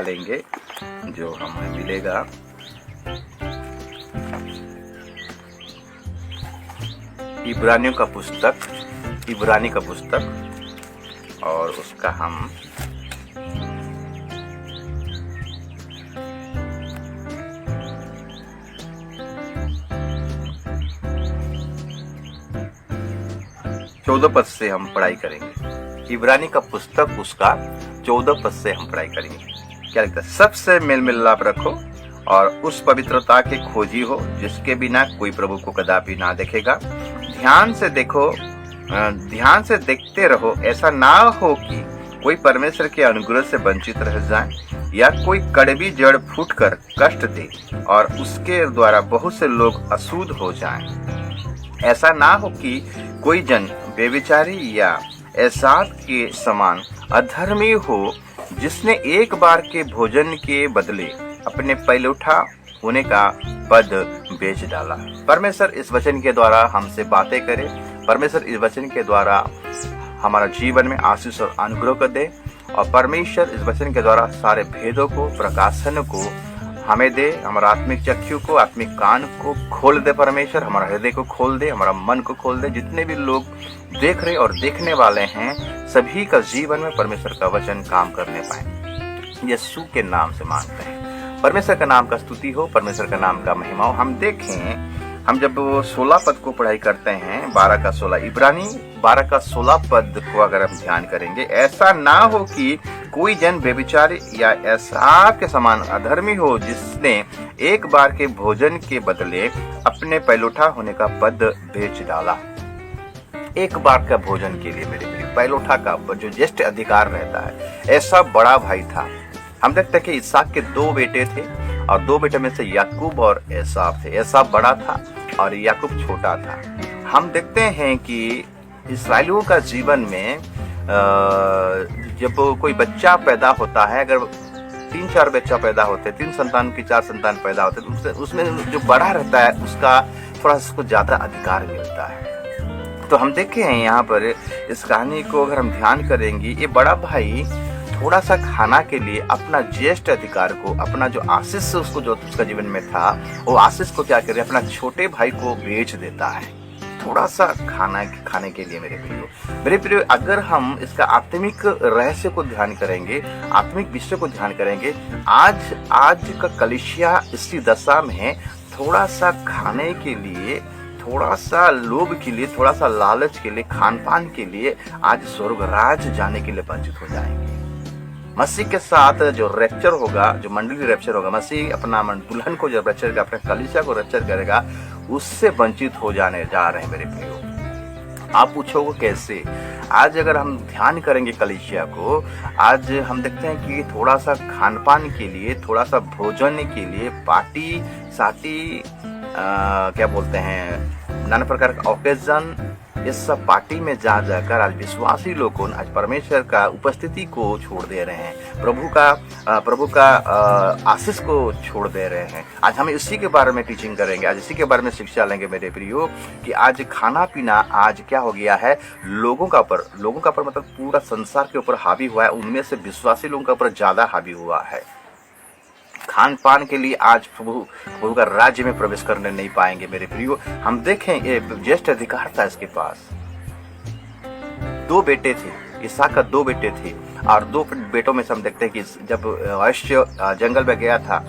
निकालेंगे जो हमें मिलेगा। इब्रानी का पुस्तक और उसका हम चौदह पद से हम पढ़ाई करेंगे। इब्रानी का पुस्तक उसका 14 पद से हम पढ़ाई करेंगे। क्या लिखता है? सबसे मेल मिलाप रखो और उस पवित्रता के खोजी हो जिसके बिना कोई प्रभु को कदापि ना देखेगा। ध्यान से देखते रहो, ऐसा ना हो कि कोई परमेश्वर के अनुग्रह से वंचित रह जाए या कोई कड़वी जड़ फूटकर कष्ट दे और उसके द्वारा बहुत से लोग अशुद्ध हो जाएं। ऐसा ना हो कि कोई जन बेविचारी या एसाव के समान अधर्मी हो जिसने एक बार के भोजन के बदले अपने पहलौठा होने का पद बेच डाला। परमेश्वर इस वचन के द्वारा हमसे बातें करे। परमेश्वर इस वचन के द्वारा हमारा जीवन में आशीष और अनुग्रह कर दे और परमेश्वर इस वचन के द्वारा सारे भेदों को, प्रकाशन को हमें दे। हमारा आत्मिक चक्षु को, आत्मिक कान को खोल दे। परमेश्वर हमारा हृदय को खोल दे, हमारा मन को खोल दे। जितने भी लोग देख रहे और देखने वाले हैं, सभी का जीवन में परमेश्वर का वचन काम करने पाए। यीशु के नाम से मांगते हैं। परमेश्वर का नाम का स्तुति हो, परमेश्वर का नाम का महिमा हो। हम देखें, हम जब 16 पद को पढ़ाई करते हैं, 12 का 16, इब्रानी 12 का 16 पद को अगर हम ध्यान करेंगे, ऐसा ना हो कि कोई जन बेविचार या एसाव के समान अधर्मी हो जिसने एक बार के भोजन के बदले अपने पहलौठा होने का पद बेच डाला। एक बार का भोजन के लिए मेरे पहलौठा का जो ज्येष्ठ अधिकार रहता है, ऐसा बड़ा भाई था। हम देखते हैं कि इसहाक के 2 बेटे थे और 2 बेटे में से याकूब और एसाव थे। एसाव बड़ा था और याकूब छोटा था। हम देखते हैं कि इस्राएलियों का जीवन में जब कोई बच्चा पैदा होता है, अगर 3-4 बच्चा पैदा होते, 3 संतान की 4 संतान पैदा होते, तो उसमें जो बड़ा रहता है उसका थोड़ा सा ज्यादा अधिकार मिलता है। तो हम देखे हैं यहाँ पर इस कहानी को अगर हम ध्यान करेंगे, ये बड़ा भाई थोड़ा सा खाना के लिए अपना ज्येष्ठ अधिकार को, अपना जो आशीष उसको जो उसका जीवन में था, वो आशीष को क्या करे, अपना छोटे भाई को बेच देता है थोड़ा सा खाने के लिए। मेरे प्रियो, अगर हम इसका आत्मिक रहस्य को ध्यान करेंगे, आत्मिक विषय को ध्यान करेंगे, आज का कलीसिया इसी दशा में है। थोड़ा सा खाने के लिए, थोड़ा सा लोभ के लिए, थोड़ा सा लालच के लिए, खान पान के लिए आज स्वर्ग राज जाने के लिए वंचित हो जाएंगे। मसीह के साथ जो रैप्चर होगा, जो मंडली रैप्चर होगा, मसीह अपना दुल्हन को जब रैप्चर करेगा, अपने कलीसिया को रैप्चर करेगा, उससे वंचित हो जाने जा रहे हैं मेरे प्रियो। आप पूछोगे कैसे? आज अगर हम ध्यान करेंगे कलीसिया को, आज हम देखते हैं कि थोड़ा सा खान पान के लिए, थोड़ा सा भोजन के लिए, पार्टी साटी क्या बोलते हैं, नाना प्रकार का ओकेजन, इस सब पार्टी में जा जाकर आज विश्वासी लोगों आज परमेश्वर का उपस्थिति को छोड़ दे रहे हैं, प्रभु का आशीष को छोड़ दे रहे हैं। आज हम इसी के बारे में टीचिंग करेंगे, आज इसी के बारे में शिक्षा लेंगे मेरे प्रियो, कि आज खाना पीना आज क्या हो गया है, लोगों का ऊपर मतलब पूरा संसार के ऊपर हावी हुआ है। उनमें से विश्वासी लोगों के ऊपर ज्यादा हावी हुआ है। खान पान के लिए आज प्रभु का राज्य में प्रवेश करने नहीं पाएंगे मेरे प्रियो। हम देखें, ये ज्येष्ठ अधिकार था इसके पास। 2 बेटे थे, इसहाक का 2 बेटे थे और 2 बेटों में से हम देखते हैं कि जब अश्य जंगल में गया था,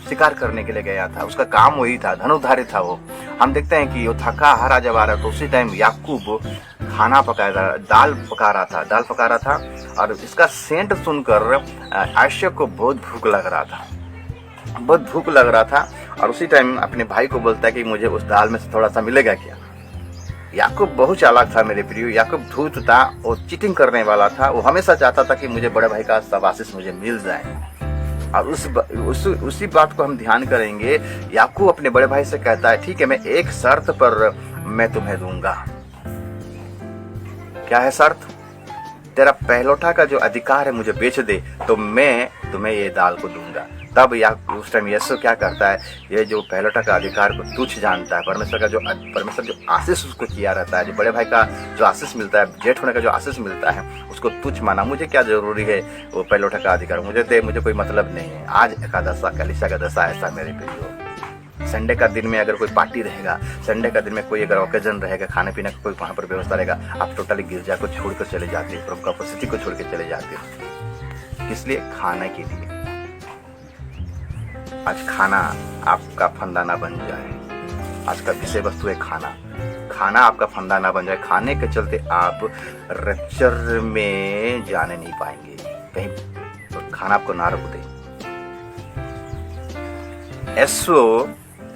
शिकार करने के लिए गया था, उसका काम वही था, धनुधारी था वो। हम देखते हैं कि वो थका हारा जब आ रहा तो उसी टाइम याकूब खाना पकाया था, दाल पका रहा था और इसका सेंट सुनकर आयशा को बहुत भूख लग रहा था और उसी टाइम अपने भाई को बोलता है कि मुझे उस दाल में से थोड़ा सा मिलेगा क्या। याकूब बहुत चालाक था मेरे प्रियो, याकूब धूर्त था, वो चीटिंग करने वाला था। वो हमेशा चाहता था कि मुझे बड़े भाई का सब आशीष मुझे मिल जाए। और उसी बात को हम ध्यान करेंगे। याकूब अपने बड़े भाई से कहता है, ठीक है, मैं एक शर्त पर मैं तुम्हें दूंगा। क्या है शर्त? तेरा पहलौठा का जो अधिकार है मुझे बेच दे तो मैं तुम्हें ये दाल को दूंगा। तब या उस टाइम यीशु क्या करता है, ये जो पहलौठा का अधिकार को तुच्छ जानता है, परमेश्वर जो आशीष उसको किया रहता है, जो बड़े भाई का जो आशीष मिलता है, जेठ होने का जो आशीष मिलता है, उसको तुच्छ माना। मुझे क्या जरूरी है वो पहलौठा का अधिकार, मुझे कोई मतलब नहीं है। आज एकादशा कलीसिया का दशा ऐसा मेरे प्रियो, संडे का दिन में अगर कोई पार्टी रहेगा, संडे का दिन में कोई अगर ओकेजन रहेगा, खाने पीने का कोई वहाँ पर व्यवस्था रहेगा, आप टोटली गिरजा को छोड़कर चले जाते हो, प्रभु का उपस्थिति को छोड़ के चले जाते हो। इसलिए खाने के लिए आज खाना आपका फंदा ना बन जाए। आज का विषय वस्तु है खाना। खाना आपका फंदा ना बन जाए। खाने के चलते आप रैप्चर में जाने नहीं पाएंगे, कहीं तो खाना आपको ना रोक दे। ऐसो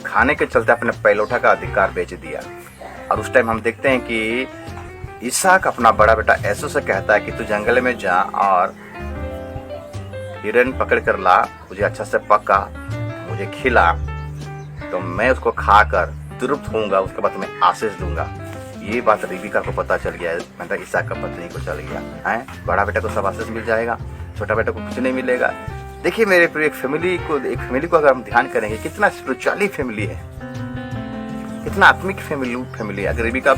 खाने के चलते अपने पहलौठा का अधिकार बेच दिया। और उस टाइम हम देखते हैं कि इसहाक अपना बड़ा बेटा ऐसो से कहता है कि तू जंगल में जा और हिरन पकड़ कर ला, मुझे अच्छा से पका, मुझे खिला, तो मैं उसको खाकर तृप्त होऊंगा, उसके बाद तुम्हें आशीष दूंगा। ये बात रिबिका को पता चल गया, मतलब इसहाक का पत्नी को चल गया है। बड़ा बेटा को सब आशीष मिल जाएगा, छोटा बेटा को कुछ नहीं मिलेगा। देखिए मेरे प्रिय, एक फैमिली को अगर हम ध्यान करेंगे, कितना स्पिरिचुअली फैमिली है, कितना आत्मिक फैमिली है। अगर रिबिका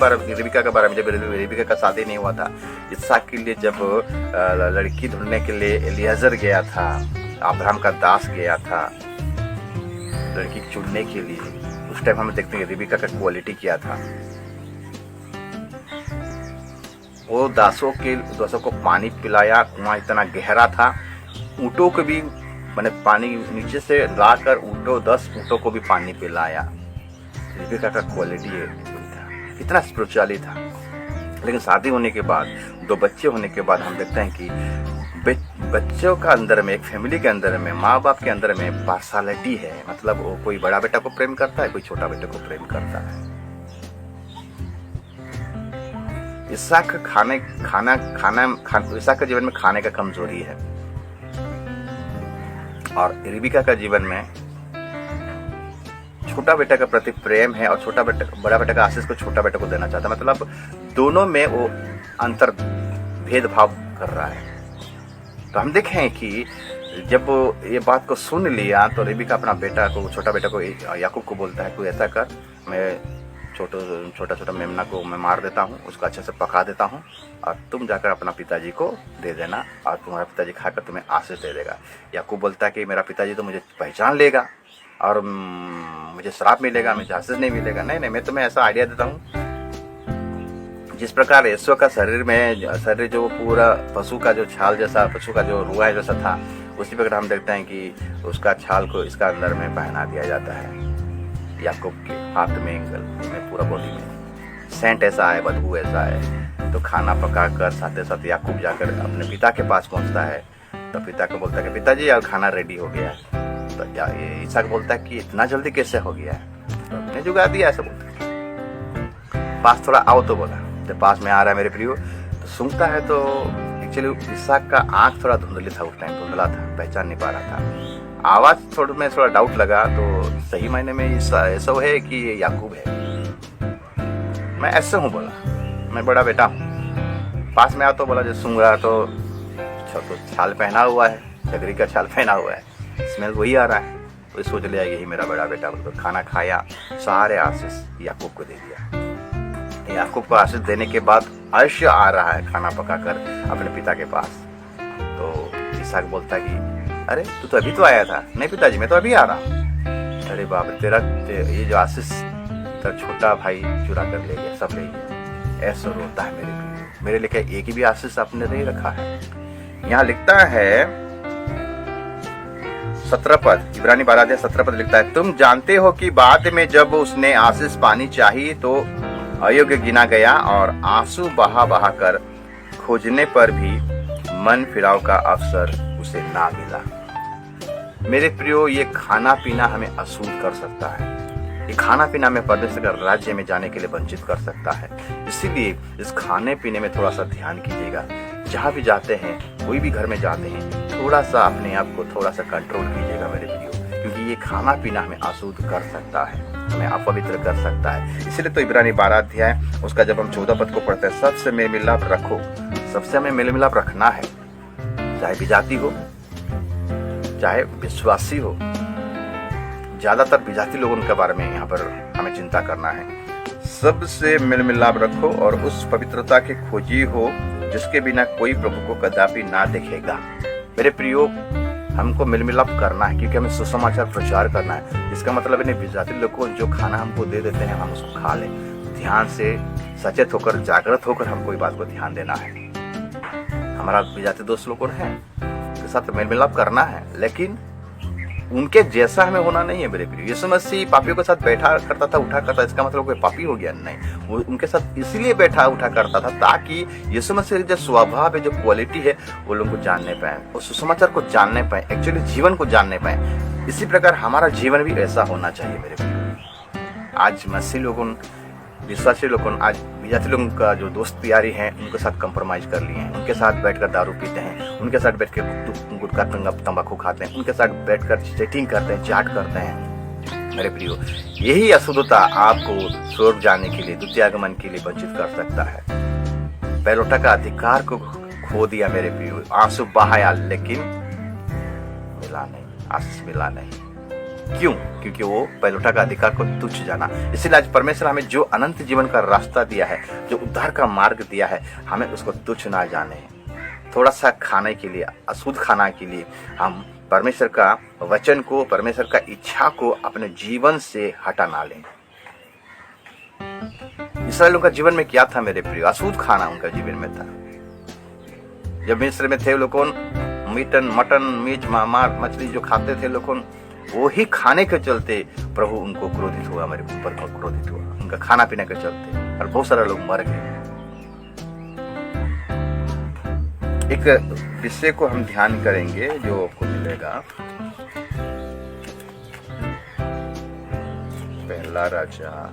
के बारे में, जब रिबिका का शादी नहीं हुआ था, इसहाक के लिए जब लड़की ढूंढने के लिए एलियाजर गया था, अब्राहम का दास गया था लड़की चुनने के लिए, उस टाइम हम देखते हैं रिबिका का क्वालिटी क्या था। वो दासों को पानी पिलाया, कुआं इतना गहरा था, ऊँटों को भी मैंने पानी नीचे से लाकर 10 ऊँटों को भी पानी पिलाया। रिबिका का क्वालिटी था, कितना स्पिरिचुअली था। लेकिन शादी होने के बाद, 2 बच्चे होने के बाद हम देखते हैं कि बच्चों का अंदर में, एक फैमिली के अंदर में, माँ बाप के अंदर में पार्शलिटी है। मतलब वो कोई बड़ा बेटा को प्रेम करता है, कोई छोटा बेटे को प्रेम करता है। इसहाक इसहाक के जीवन में खाने का कमजोरी है, और रिबिका का जीवन में छोटा बेटा के प्रति प्रेम है, और बड़ा बेटा का आशीष को छोटा बेटा को देना चाहता है। मतलब दोनों में वो अंतर भेदभाव कर रहा है। तो हम देखें कि जब ये बात को सुन लिया तो रिबिका अपना छोटा बेटा को याकूब को बोलता है, तू ऐसा कर, मैं छोटा मेमना को मैं मार देता हूँ, उसको अच्छे से पका देता हूँ, और तुम जाकर अपना पिताजी को दे देना, और तुम्हारा पिताजी खाकर तुम्हें आशीष दे देगा। याकूब बोलता है कि मेरा पिताजी तो मुझे पहचान लेगा और मुझे श्राप मिलेगा, मुझे आशीष नहीं मिलेगा। नहीं, मैं तुम्हें ऐसा आइडिया देता हूँ, जिस प्रकार यीशु का शरीर जो पूरा पशु का जो छाल जैसा, पशु का जो रुआ जैसा था, उसी प्रकार हम देखते हैं कि उसका छाल को इसका अंदर में पहना दिया जाता है। याकूब के हाथ में, एंगल में, पूरा बॉडी में सेंट ऐसा है, बदबू ऐसा है। तो खाना पकाकर साथ साथ याकूब जाकर अपने पिता के पास पहुंचता है, तो पिता को बोलता है कि पिताजी यार खाना रेडी हो गया है। तो इसहाक बोलता है कि इतना जल्दी कैसे हो गया है, तो अपने जुगा दिया, ऐसा बोलता है। पास थोड़ा आओ, तो बोला। जब पास में आ रहा है मेरे प्रियो, तो सुनता है, तो एक्चुअली इसहाक का आँख थोड़ा धुंधली था, उस टाइम धुंधला था, पहचान नहीं पा रहा था। आवाज थोड़ा डाउट लगा, तो सही मायने में ऐसा है कि ये याकूब है। मैं ऐसे हूँ बोला, मैं बड़ा बेटा हूँ। पास में आ तो बोला, जब सुन रहा तो छाल पहना हुआ है, छगरी का छाल पहना हुआ है, स्मेल वही आ रहा है। तो सोच लिया यही मेरा बड़ा बेटा। तो खाना खाया, सारे आशीष याकूब को दे दिया। याकूब को आशीष देने के बाद अर्श आ रहा है खाना पकाकर अपने पिता के पास। तो इसहाक बोलता है कि अरे तू तो अभी तो आया था। नहीं पिताजी, मैं तो अभी आ रहा हूँ। अरे बाप रे, ये जो आशीष तेरा छोटा भाई चुरा कर ले गया, सब ले गया। ऐसा रोता है मेरे लिए एक ही भी आशीष आपने नहीं रखा है। यहाँ लिखता है 17 पद, इब्रानी 12 17 पद लिखता है, तुम जानते हो कि बाद में जब उसने आशीष पानी चाहिए तो अयोग्य गिना गया, और आंसू बहा कर खोजने पर भी मन फिराव का अवसर उसे ना मिला। मेरे प्रियो, ये खाना पीना हमें अशुद्ध कर सकता है। ये खाना पीना हमें परमेश्वर के राज्य में जाने के लिए वंचित कर सकता है। इसीलिए इस खाने पीने में थोड़ा सा ध्यान कीजिएगा। जहाँ भी जाते हैं, कोई भी घर में जाते हैं, थोड़ा सा अपने आप को थोड़ा सा कंट्रोल कीजिएगा मेरे प्रियो, क्योंकि ये खाना पीना हमें अशुद्ध कर सकता है, हमें अपवित्र कर सकता है। इसलिए तो इब्रानी 12 अध्याय उसका जब हम 14 पद को पढ़ते हैं, सबसे मेल मिलाप रखो। सबसे हमें मेल मिलाप रखना है, चाहे विजाति हो, चाहे विश्वासी हो, ज्यादातर विजाती लोगों के बारे में यहाँ पर हमें चिंता करना है। सबसे मेल मिलाप रखो और उस पवित्रता के खोजी हो जिसके बिना कोई प्रभु को कदापि ना देखेगा। मेरे प्रियो, हमको मेल मिलाप करना है क्योंकि हमें सुसमाचार प्रचार करना है। इसका मतलब है विजाती लोग को जो खाना हमको दे देते हैं हम उसको खा लें। ध्यान से सचेत होकर, जागृत होकर हमको इस बात को ध्यान देना है। हमारा विजाती दोस्त लोगों है उनके साथ मेल मिलाप करना है, लेकिन उनके जैसा हमें होना नहीं है। मेरे प्रिय, यीशु मसीह पापियों के साथ बैठा करता था, उठा करता, इसका मतलब कोई पापी हो गया नहीं। वो उनके साथ इसलिए बैठा उठा करता था ताकि यीशु मसीह जो स्वभाव है, जो क्वालिटी है, वो लोगों को जानने पाए, वो सुसमाचार को जानने पाए, एक्चुअली जीवन को जानने पाए। इसी प्रकार हमारा जीवन भी ऐसा होना चाहिए। मेरे प्रिय, आज मसीह लोगों, विश्वासी लोगों, आज विजाती लोगों का जो दोस्त यारी हैं उनके साथ कंप्रोमाइज कर लिए हैं। उनके साथ बैठकर दारू पीते हैं, उनके साथ बैठकर गुटखा तंबाकू खाते हैं, उनके साथ बैठकर चैटिंग करते हैं, चैट करते हैं। मेरे प्रियो, यही अशुद्धता आपको स्वर्ग जाने के लिए, द्वितीय आगमन के लिए वंचित कर सकता है। पैलोटा का अधिकार को खो दिया मेरे प्रियो, आंसू बहाया लेकिन मिला नहीं, आशीष मिला नहीं। क्यों? क्योंकि वो पैलोटा का अधिकार को तुच्छ जाना। इसलिए आज परमेश्वर हमें जो अनंत जीवन का रास्ता दिया है, जो उद्धार का मार्ग दिया है, हमें उसको तुच्छ ना जाने। थोड़ा सा खाने के लिए, अशुद्ध खाना के लिए हम परमेश्वर का वचन को, परमेश्वर का इच्छा को अपने जीवन से हटा ना लें। इस्राएलियों का जीवन में क्या था मेरे प्रिय? अशुद्ध खाना उनका जीवन में था। जब मिस्र में थे लोगों, मटन, मीट, मांस, मछली जो खाते थे लोगों, वो ही खाने के चलते प्रभु उनको क्रोधित हुआ, मेरे ऊपर क्रोधित हुआ, उनका खाना पीने के चलते, और बहुत सारे लोग मर गए। एक विषय को हम ध्यान करेंगे जो आपको मिलेगा, पहला राजा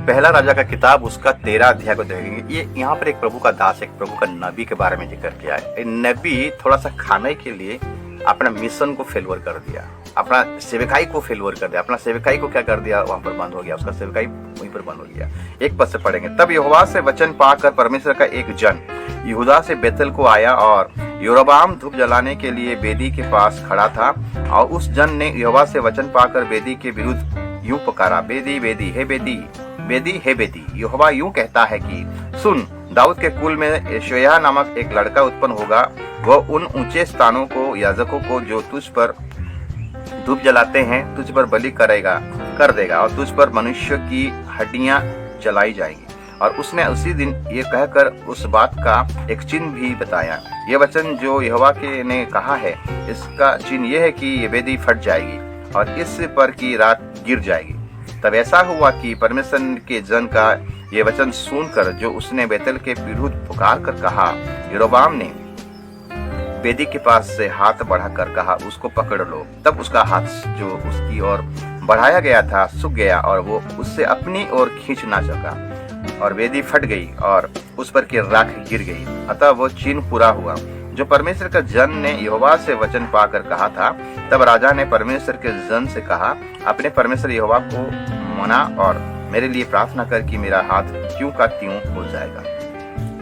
पहला राजा का किताब, उसका 13 अध्याय को देखेंगे। ये यहाँ पर एक प्रभु का दास, एक प्रभु का नबी के बारे में जिक्र किया है। नबी थोड़ा सा खाने के लिए अपना मिशन को फेलवर कर दिया, अपना सेवकाई को फेलवर कर दिया, अपना सेवकाई को क्या कर दिया, वहां पर बंद हो गया, उसका सेवकाई वहीं पर बंद हो गया। एक पद से पढ़ेंगे, तब यहोवा से वचन पाकर परमेश्वर का एक जन यहूदा से बेतल को आया और योरोबाम धूप जलाने के लिए वेदी के पास खड़ा था, और उस जन ने यहोवा से वचन पाकर वेदी के विरुद्ध यूं पुकारा, वेदी वेदी हे वेदी, वेदी हे वेदी, यहोवा यूं कहता है कि सुन, दाऊद के कुल में यशोया नामक एक लड़का उत्पन्न होगा, वह उन ऊंचे स्थानों को, याजकों को जो तुझ पर धूप जलाते हैं, तुझ पर बलि कर देगा, और तुझ पर मनुष्य की हड्डियां जलाई जाएंगी। और उसने उसी दिन ये कहकर उस बात का एक चिन्ह भी बताया, ये वचन जो यहोवा के ने कहा है, इसका चिन्ह यह है कि ये वेदी फट जाएगी और इस पर की रात गिर जाएगी। तब ऐसा हुआ कि परमेश्वर के जन का ये वचन सुनकर जो उसने बेतल के विरुद्ध पुकार कर कहा, यरोबाम ने वेदी के पास से हाथ बढ़ाकर कहा, उसको पकड़ लो। तब उसका हाथ जो उसकी ओर बढ़ाया गया था सूख गया और वो उससे अपनी ओर खींच ना सका, और वेदी फट गई और उस पर की राख गिर गई। अतः वो चिन्ह पूरा हुआ जो परमेश्वर का जन ने यहोवा से वचन पाकर कहा था। तब राजा ने परमेश्वर के जन से कहा, अपने परमेश्वर यहोवा को मना और मेरे लिए प्रार्थना कर कि मेरा हाथ त्यों का त्यों हो जाएगा।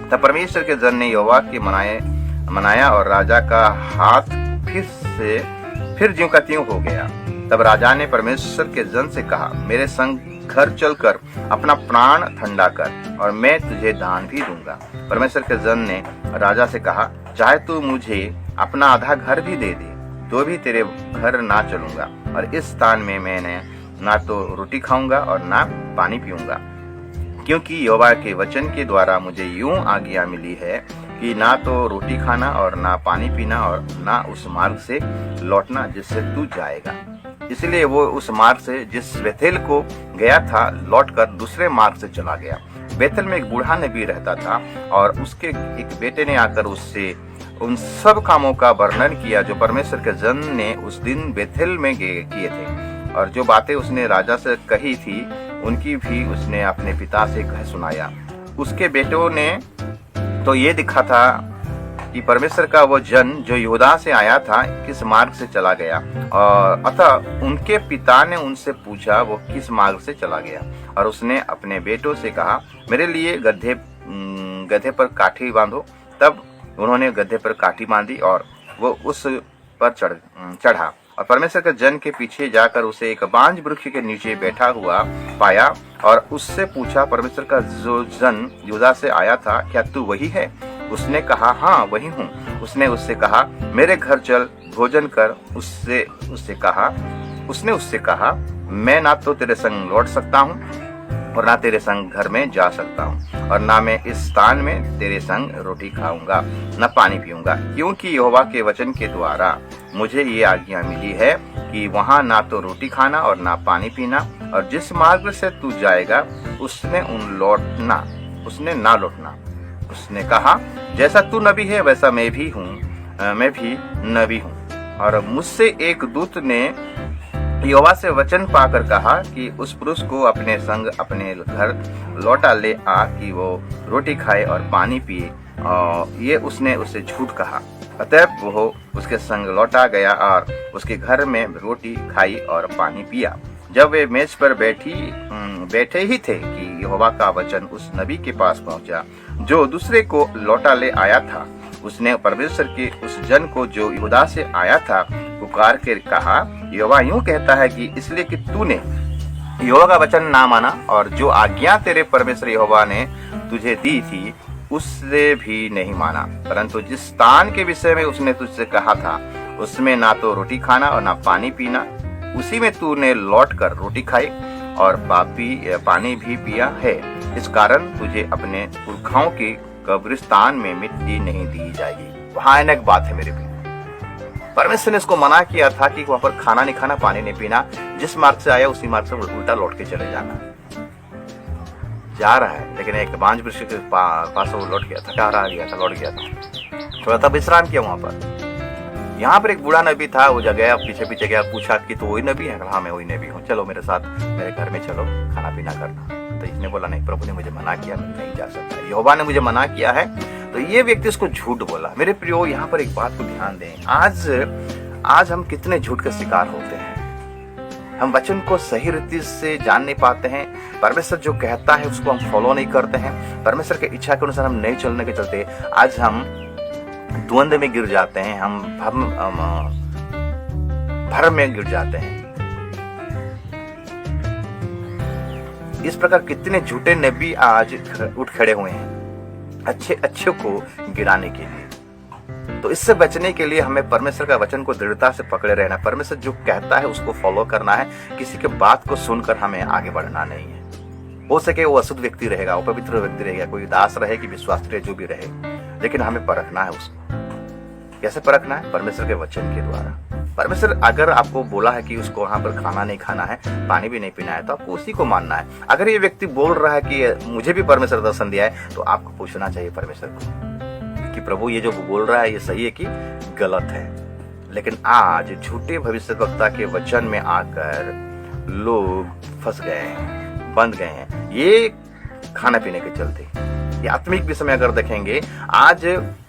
तब परमेश्वर के जन ने यहोवा के मनाया और राजा का हाथ फिर ज्यों का त्यों हो गया। तब राजा ने परमेश्वर के जन से कहा, मेरे संग घर चलकर अपना प्राण ठंडा कर और मैं तुझे दान भी दूंगा। परमेश्वर के जन ने राजा से कहा, चाहे तू मुझे अपना आधा घर भी दे दे, तो भी तेरे घर ना चलूंगा, और इस स्थान में मैंने ना तो रोटी खाऊंगा और ना पानी पीऊंगा, क्योंकि यहोवा के वचन के द्वारा मुझे यूं आज्ञा मिली है कि ना तो रोटी खाना और ना पानी पीना और ना उस मार्ग से लौटना जिससे तू जाएगा। इसलिए वो उस मार्ग से जिस बेथेल को गया था लौटकर दूसरे मार्ग से चला गया। बेथेल में एक बूढ़ा नबी रहता था और उसके एक बेटे ने आकर उससे उन सब कामों का वर्णन किया जो परमेश्वर के जन ने उस दिन बेथेल में किए थे, और जो बातें उसने राजा से कही थी उनकी भी उसने अपने पिता से कह सुनाया। उसके बेटों ने तो ये दिखा था कि परमेश्वर का वो जन जो यहूदा से आया था किस मार्ग से चला गया, और अतः उनके पिता ने उनसे पूछा वो किस मार्ग से चला गया, और उसने अपने बेटों से कहा मेरे लिए गधे पर काठी बांधो। तब उन्होंने गधे पर काठी बांधी और वो उस पर चढ़ा, और परमेश्वर के जन के पीछे जाकर उसे एक बांज वृक्ष के नीचे बैठा हुआ पाया और उससे पूछा परमेश्वर का जो जन यहूदा से आया था क्या तू वही है? उसने कहा हाँ वही हूँ। उसने उससे कहा मेरे घर चल भोजन कर। उसने उससे कहा मैं ना तो तेरे संग लौट सकता हूँ और ना तेरे संग घर में जा सकता हूँ, और ना मैं इस स्थान में तेरे संग रोटी खाऊंगा न पानी पीऊंगा, क्योंकि यहोवा के वचन के द्वारा मुझे ये आज्ञा मिली है कि वहाँ ना तो रोटी खाना और ना पानी पीना, और जिस मार्ग से तू जाएगा उसने ना लौटना। उसने कहा जैसा तू नबी है वैसा मैं भी नबी हूँ। और मुझसे एक दूत ने यहोवा से वचन पाकर कहा कि उस पुरुष को अपने संग अपने घर लौटा ले आ कि वो रोटी खाए और पानी पिए। ये उसने उसे झूठ कहा। अतः वो उसके संग लौटा गया और उसके घर में रोटी खाई और पानी पिया। जब वे मेज पर बैठे ही थे कि यहोवा का वचन उस नबी के पास पहुंचा जो दूसरे को लौटा ले आया था। उसने परमेश्वर के उस जन को जो यहूदा से आया था पुकार के कहा यहोवा यूं कहता है कि इसलिए कि तूने यहोवा का वचन ना माना और जो आज्ञा तेरे परमेश्वर यहोवा ने तुझे दी थी उससे भी नहीं माना, परंतु जिस स्थान के विषय में उसने तुझसे कहा था उसमें ना तो रोटी खाना और ना पानी पीना, उसी में तूने लौट कर रोटी खाई और पानी भी पिया है। इस कारण तुझे अपने पुरखाओं की कब्रिस्तान में मिट्टी नहीं दी जाएगी। वहां एक बात है मेरे भी, परमेश्वर ने इसको मना किया था कि वहां पर खाना नहीं खाना पानी नहीं पीना, जिस मार्ग से आया उसी मार्ग से उल्टा लौट के चले जाना। जा रहा है लेकिन एक बांज वृक्ष के पास वो लौट गया था, लौट गया था, थोड़ा सा विश्राम किया वहां पर। यहाँ पर एक बूढ़ा नबी था, वो गया पीछे गया, पूछा कि तो वही नबी है? हाँ मैं वही नबी हूँ, चलो मेरे साथ मेरे घर में चलो खाना पीना करना। तो इसने बोला नहीं, प्रभु ने मुझे मना किया, मैं नहीं जा सकता, यहोवा ने मुझे मना किया है। तो ये व्यक्ति उसको झूठ बोला। मेरे प्रियो यहाँ पर एक बात को ध्यान दें, आज हम कितने झूठ का शिकार होते हैं। हम वचन को सही रीति से जान नहीं पाते हैं, परमेश्वर जो कहता है उसको हम फॉलो नहीं करते हैं, परमेश्वर की इच्छा के अनुसार हम नहीं चलने के चलते आज हम द्वंद्व में गिर जाते हैं, हम भ्रम में गिर जाते हैं। इस प्रकार कितने झूठे नबी आज उठ खड़े हुए हैं अच्छे को गिराने के लिए। तो इससे बचने के लिए हमें परमेश्वर का वचन को दृढ़ता से पकड़े रहना, परमेश्वर जो कहता है उसको फॉलो करना है, किसी के बात को सुनकर हमें आगे बढ़ना नहीं है। हो सके वो अशुद्ध व्यक्ति रहेगा, वो पवित्र व्यक्ति रहेगा, कोई दास रहे कि विश्वास रहे, जो भी रहे, लेकिन हमें परखना है उसको। कैसे परखना है? परमेश्वर के वचन के द्वारा। परमेश्वर अगर आपको बोला है कि उसको वहां पर खाना नहीं खाना है, पानी भी नहीं पीना है, तो आपको उसी को मानना है। अगर ये व्यक्ति बोल रहा है कि मुझे भी परमेश्वर दर्शन दिया है, तो आपको पूछना चाहिए परमेश्वर को कि प्रभु ये जो बोल रहा है ये सही है कि गलत है। लेकिन आज झूठे भविष्यवक्ता के वचन में आकर लोग फंस गए हैं, बंध गए हैं, ये खाने पीने के चलते। ये आत्मिक विषय में अगर देखेंगे, आज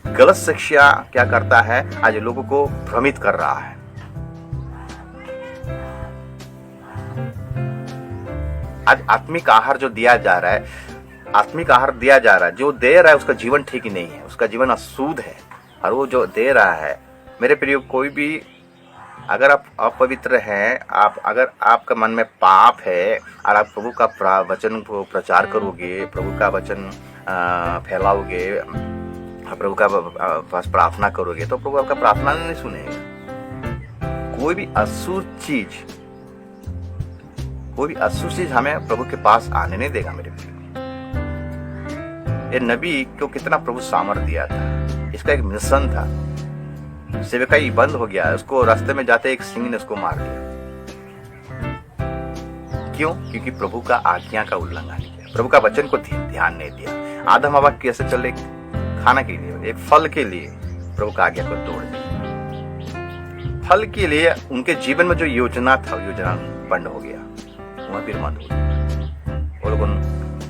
गलत शिक्षा क्या करता है, आज लोगों को भ्रमित कर रहा है। आज आत्मिक आहार जो दिया जा रहा है, जो दे रहा है उसका जीवन ठीक ही नहीं है, उसका जीवन अशुद्ध है। और वो जो दे रहा है, मेरे प्रिय, कोई भी अगर आप अपवित्र हैं, अगर आपका मन में पाप है और आप प्रभु का वचन को प्रचार करोगे, प्रभु का वचन फैलाओगे, प्रभु का पास प्रार्थना करोगे, तो प्रभु आपका प्रार्थना नहीं सुनेगा। कोई भी अशुद्ध चीज हमें प्रभु के पास आने नहीं देगा। मेरे प्रिय, ये नबी को कितना प्रभु सामर्थ दिया था, इसका एक मिशन था। सेवकाई बंद हो गया, उसको रास्ते में जाते एक सिंह ने उसको मार दिया। क्यों? क्योंकि प्रभु का आज्ञा का उल्लंघन किया, प्रभु का वचन को ध्यान नहीं दिया। आदम हवा कैसे चले? खाना के लिए, एक फल के लिए प्रभु का आज्ञा को तोड़ दिया। फल के लिए उनके जीवन में जो योजना था, योजना बंद हो गया, वह फिर बंद हो गया। वो लोगों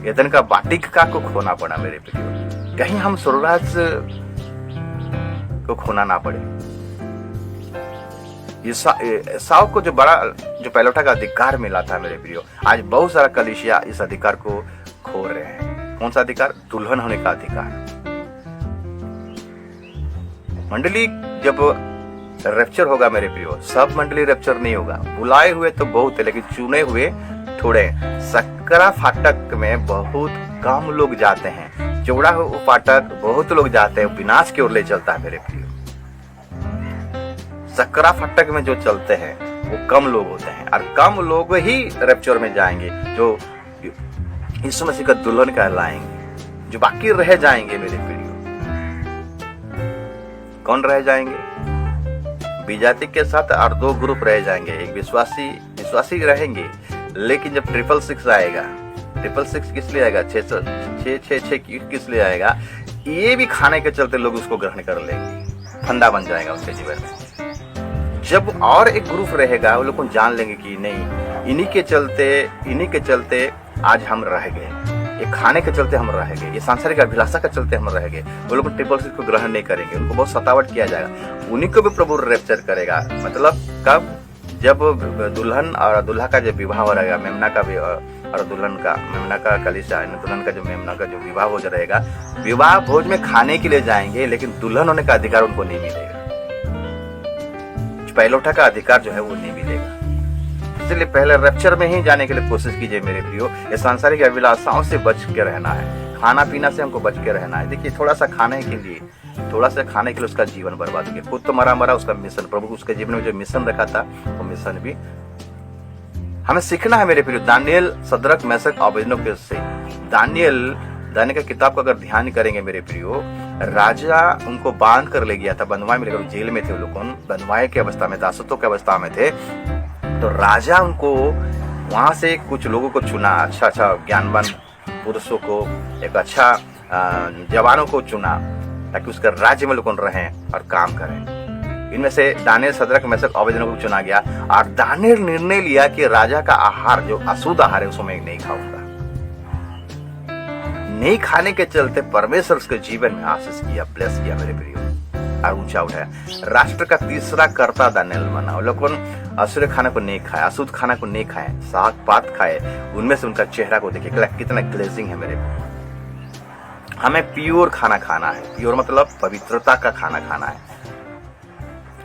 एदन का वाटिका को खोना पड़ा। मेरे प्रिय, कहीं हम स्वर्गराज को खोना ना पड़े। एसाव को जो पहलौठा का अधिकार मिला था मेरे प्रियो, आज बहुत सारा कलीसिया इस अधिकार को खो रहे हैं। कौन सा अधिकार? दुल्हन होने का अधिकार। मंडली जब रैप्चर होगा मेरे प्रियो, सब मंडली रैप्चर नहीं होगा। बुलाए हुए तो बहुत है, लेकिन चुने हुए थोड़े। सकरा फाटक में बहुत कम लोग जाते हैं, चौड़ा फाटक बहुत लोग जाते हैं, विनाश की ओर ले चलता है मेरे प्रियो। सकरा फाटक में जो चलते हैं वो कम लोग होते हैं, और कम लोग ही रैप्चर में जाएंगे जो यीशु मसीह का दुल्हन कहलाएंगे। जो बाकी रह जाएंगे मेरे प्रियो, कौन रह जाएंगे? विजाति के साथ और दो ग्रुप रह जाएंगे। एक विश्वासी रहेंगे, लेकिन जब 666 आएगा, 666 किस लिए आएगा? 666 किस लिए आएगा? ये भी खाने के चलते लोग उसको ग्रहण कर लेंगे, फंदा बन जाएगा उसके जीवन में। जब और एक ग्रुप रहेगा, वो लोग को जान लेंगे कि नहीं, इन्हीं के चलते आज हम रह गए, ये खाने के चलते हम रह गए, ये सांसारिक अभिलाषा के चलते हम रह गए। वो लोग 666 को ग्रहण नहीं करेंगे, उनको बहुत सतावट किया जाएगा। उन्हीं को भी प्रभु रैप्चर करेगा। मतलब कब? जब दुल्हन और दुल्हा का जो विवाह हो रहेगा, मेमना का भी और दुल्हन का, मेमना का कलीसिया, दुल्हन का जो मेमना का जो विवाह भोज रहेगा, विवाह भोज में खाने के लिए जाएंगे, लेकिन दुल्हन होने का अधिकार उनको नहीं मिलेगा। पहलौठा का अधिकार जो है वो नहीं मिलेगा। इसलिए पहले रैप्चर में ही जाने के लिए कोशिश कीजिए मेरे प्रियो। ये सांसारिक अभिलाषाओं से बच के रहना है, खाना पीना से हमको बच के रहना है। देखिए, थोड़ा सा खाने के लिए उसका जीवन बर्बाद हो गया। खुद तो मरा उसका मिशन, प्रभु उसके जीवन में जो मिशन रखा था वो मिशन भी हमें सीखना है मेरे प्रियो। दानियल, सदरक, मेशक, अबेदनगो से दानियल का किताब को अगर ध्यान करेंगे मेरे प्रियो, राजा उनको बांध कर ले गया था, बंधुआई में लेकर, जेल में थे वो लोग, बंधुआई की अवस्था में, दासत्व की अवस्था में थे। तो राजा उनको वहां से कुछ लोगों को चुना, अच्छा ज्ञानवान पुरुषों को, एक अच्छा जवानों को चुना, ताकि उसके राज्य में लोग रहें और काम करें। इनमें से दानियल, सदरक, मेशक, अबेदनगो को चुना गया। और दानियल निर्णय लिया कि राजा का आहार जो अशुद्ध आहार है उसको मैं नहीं खाऊंगा। नहीं खाने के चलते परमेश्वर उसके जीवन में आशीष किया, ब्लेस किया मेरे प्रियो, और ऊंचा उठाया। राष्ट्र का तीसरा कर्ता दानियल बना। वो लोग असुर खाना को नहीं खाया, अशुद्ध खाना को नहीं खाए, साग पात खाए। उनमें से उनका चेहरा को देखिए कितना ग्लेजिंग है मेरे प्रियो। हमें प्योर खाना खाना है। प्योर मतलब पवित्रता का खाना खाना है।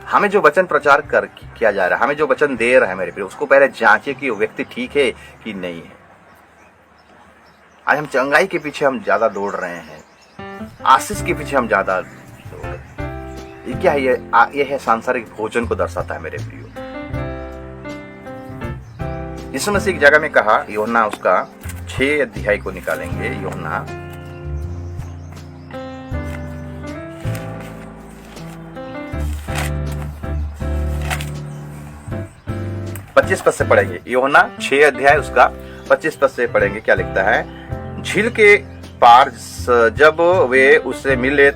हमें जो वचन प्रचार किया जा रहा है, हमें जो वचन दे रहा है मेरे प्रियो, उसको पहले जांचिए कि वो व्यक्ति ठीक है कि नहीं है। आज हम चंगाई के पीछे हम ज्यादा दौड़ रहे हैं, आशीष के पीछे हम ज्यादा दौड़ रहे हैं। ये क्या है? ये है सांसारिक भोजन को दर्शाता है मेरे प्रियो। यीशु मसीह एक जगह में कहा, यूहन्ना उसका 6 अध्याय को निकालेंगे, यूहन्ना 25 पद से पढ़ेंगे। यूहन्ना 6 अध्याय उसका 25 पद से पढ़ेंगे। क्या लिखता है? झील के पार जब वे उससे मिले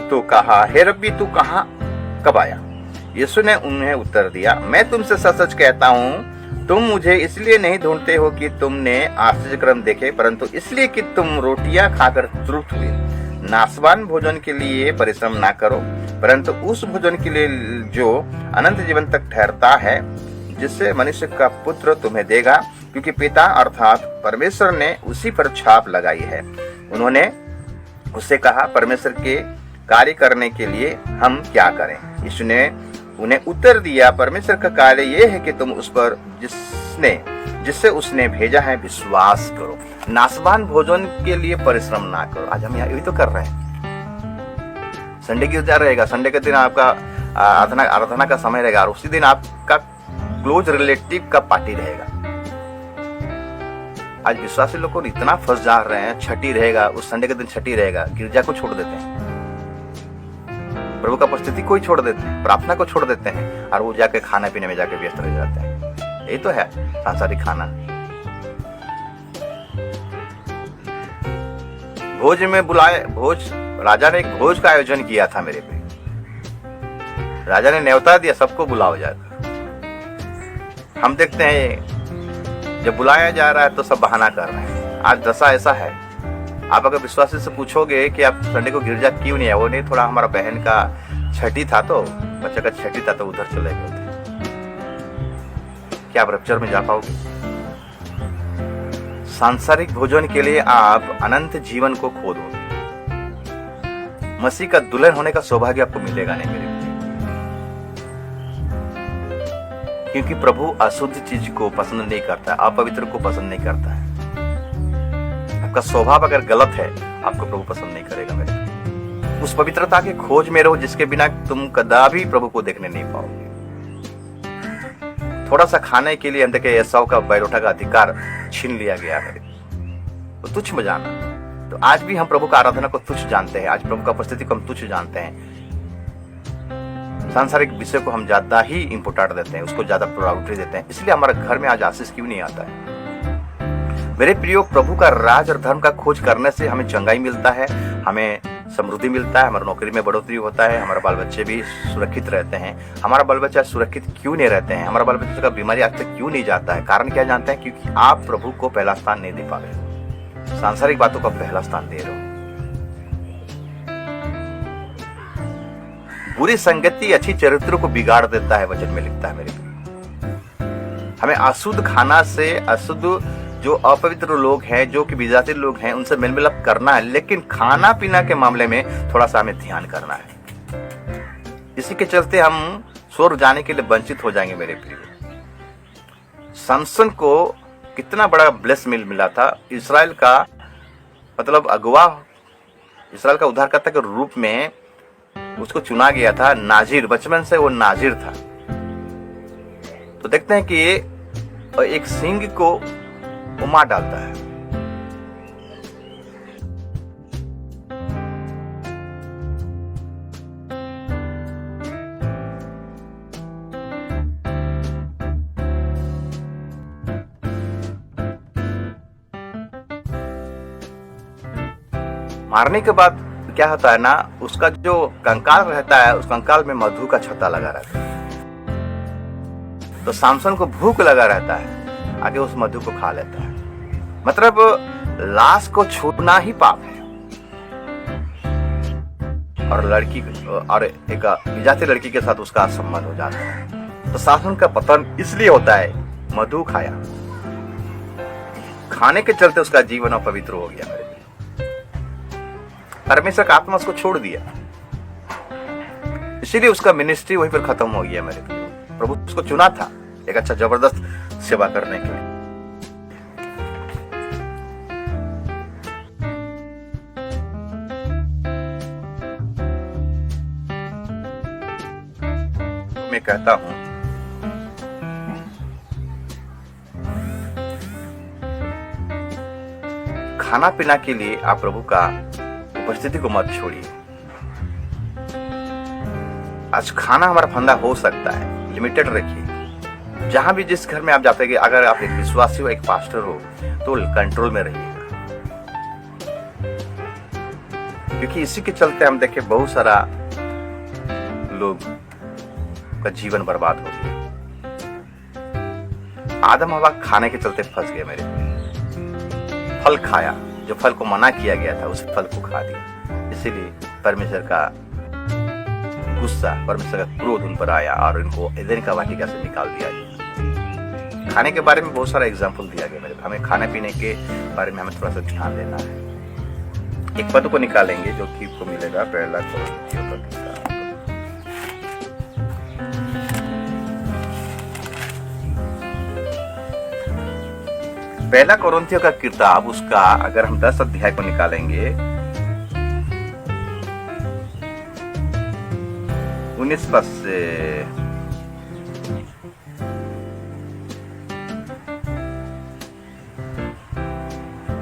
तो कहा, हे रब्बी, तू कहाँ कब आया? यीशु ने उन्हें उत्तर दिया, मैं तुमसे सच सच कहता हूँ, तुम मुझे इसलिए नहीं ढूंढते हो कि तुमने आश्चर्यक्रम देखे, परंतु इसलिए कि तुम रोटियां खाकर तृप्त हुए। नाशवान भोजन के लिए परिश्रम ना करो, परंतु उस भोजन के लिए जो अनंत जीवन तक ठहरता है, जिससे मनुष्य का पुत्र तुम्हें देगा, क्योंकि पिता अर्थात परमेश्वर ने उसी पर छाप लगाई है। उन्होंने उससे कहा, परमेश्वर के कार्य करने के लिए हम क्या करें? यीशु ने उन्हें उत्तर दिया, परमेश्वर का कार्य यह है कि तुम उस पर जिससे उसने भेजा है विश्वास करो। नाशवान भोजन के लिए परिश्रम ना करो। आज हम यही तो कर रहे हैं। संडे की क्या रहेगा? संडे के दिन आपका आराधना का समय रहेगा, और उसी दिन आपका क्लोज रिलेटिव का पार्टी रहेगा। आज विश्वासी लोग को इतना फंस जा रहे हैं, छठी रहेगा, उस संडे के दिन छठी रहेगा, गिरजा को छोड़ देते हैं, प्रभु का उपस्थिति को छोड़ देते हैं, प्रार्थना को छोड़ देते हैं, और वो जाके खाने पीने में जाके व्यस्त रह जाते हैं। यही तो है सांसारिक खाना। भोज में बुलाए, राजा ने एक भोज का आयोजन किया था मेरे पे। राजा ने न्योता दिया, सबको बुलाओ जाकर। हम देखते हैं जब बुलाया जा रहा है तो सब बहाना कर रहे हैं। आज दशा ऐसा है, आप अगर विश्वासी से पूछोगे कि आप संडे को गिरजा क्यों नहीं आए, वो नहीं थोड़ा हमारा बहन का छठी था तो बच्चा का छठी था तो उधर चले गए थे। क्या आप रप्चर में जा पाओगे? सांसारिक भोजन के लिए आप अनंत जीवन को खो दोगे। मसीह का दुल्हन होने का सौभाग्य आपको मिलेगा नहीं मेरे लिए, क्योंकि प्रभु अशुद्ध चीज को पसंद नहीं करता, अपवित्र को पसंद नहीं करता है। आपका स्वभाव अगर गलत है, आपको प्रभु पसंद नहीं करेगा मेरे लिए। उस पवित्रता के खोज में रहो जिसके बिना तुम कदापि प्रभु को देखने नहीं पाओगे। थोड़ा सा खाने के लिए हम देखे एसाव का बैरोठा का अधिकार छीन लिया गया मेरे, तो तुच्छ में जाना। तो आज भी हम प्रभु का आराधना को तुच्छ जानते हैं, आज प्रभु का उपस्थिति को हम तुच्छ जानते हैं। सांसारिक विषय को हम ज्यादा ही इम्पोर्टेंट देते हैं, उसको ज्यादा प्रायोरिटी देते हैं, इसलिए हमारे घर में आज आशीष क्यों नहीं आता है। मेरे प्रियो, प्रभु का राज और धर्म का खोज करने से हमें चंगाई मिलता है, हमें समृद्धि मिलता है, हमारी नौकरी में बढ़ोतरी होता है, हमारे बाल बच्चे भी सुरक्षित रहते हैं। हमारा बाल बच्चा सुरक्षित क्यों नहीं रहते हैं, हमारा बाल बच्चे का बीमारी आज तक क्यों नहीं जाता है? कारण क्या जानते हैं? क्योंकि आप प्रभु को पहला स्थान नहीं दे पा रहे हो, सांसारिक बातों का पहला स्थान दे रहे हो। बुरी संगति अच्छी चरित्र को बिगाड़ देता है, वचन में लिखता है मेरे प्रियो। हमें अशुद्ध खाना से, अशुद्ध जो अपवित्र लोग हैं, जो कि विजाती लोग हैं, उनसे मेल मिलाप करना है, लेकिन खाना पीना के मामले में थोड़ा सा हमें ध्यान करना है। इसी के चलते हम स्वर्ग जाने के लिए वंचित हो जाएंगे मेरे प्रियो। समसन को कितना बड़ा ब्लेस मिला था, इस्राएल का मतलब अगुवा, इस्राएल का उद्धारकर्ता के रूप में उसको चुना गया था। नाजिर, बचपन से वो नाजिर था। तो देखते हैं कि एक सिंह को वो मार डालता है। मारने के बाद क्या होता है ना, उसका जो कंकाल रहता है, उस कंकाल में मधु का छत्ता लगा रहता है। तो सामसन को भूख लगा रहता है, आगे उस मधु को खा लेता है। मतलब लाश को छूना ही पाप है। और लड़की और एक विजाती लड़की के साथ उसका संबंध हो जाता है। तो सामसन का पतन इसलिए होता है, मधु खाया, खाने के चलते उसका जीवन अपवित्र हो गया। परमेश्वर का आत्मा उसको छोड़ दिया, इसीलिए उसका मिनिस्ट्री वहीं पर खत्म हो गया मेरे प्रियो। प्रभु उसको चुना था एक अच्छा जबरदस्त सेवा करने के लिए। मैं कहता हूं, खाना पीना के लिए आप प्रभु का उपस्थिति को मत छोड़िए। आज खाना हमारा फंदा हो सकता है, लिमिटेड रखिए। जहां भी जिस घर में आप जाते हैं, अगर आप एक विश्वासी हो, एक पास्टर हो, तो कंट्रोल में रहिएगा, क्योंकि इसी के चलते हम देखें बहुत सारा लोग का जीवन बर्बाद हो गया। आदम हवा खाने के चलते फंस गए मेरे। फल खाया, जो फल को मना किया गया था, उस फल को खा दिया। इसीलिए परमेश्वर का गुस्सा, परमेश्वर का क्रोध उन पर आया और इनको एदेन का वाटिका से निकाल दिया गया। खाने के बारे में बहुत सारा एग्जाम्पल दिया गया मेरे। हमें खाने पीने के बारे में हमें थोड़ा सा ध्यान देना है। एक पद को निकालेंगे जो कि आपको मिलेगा, पहला कोरिन्थियों का किताब, पहला कोरिन्थियों का किताब, उसका अगर हम 10 अध्याय को निकालेंगे, 19 पद से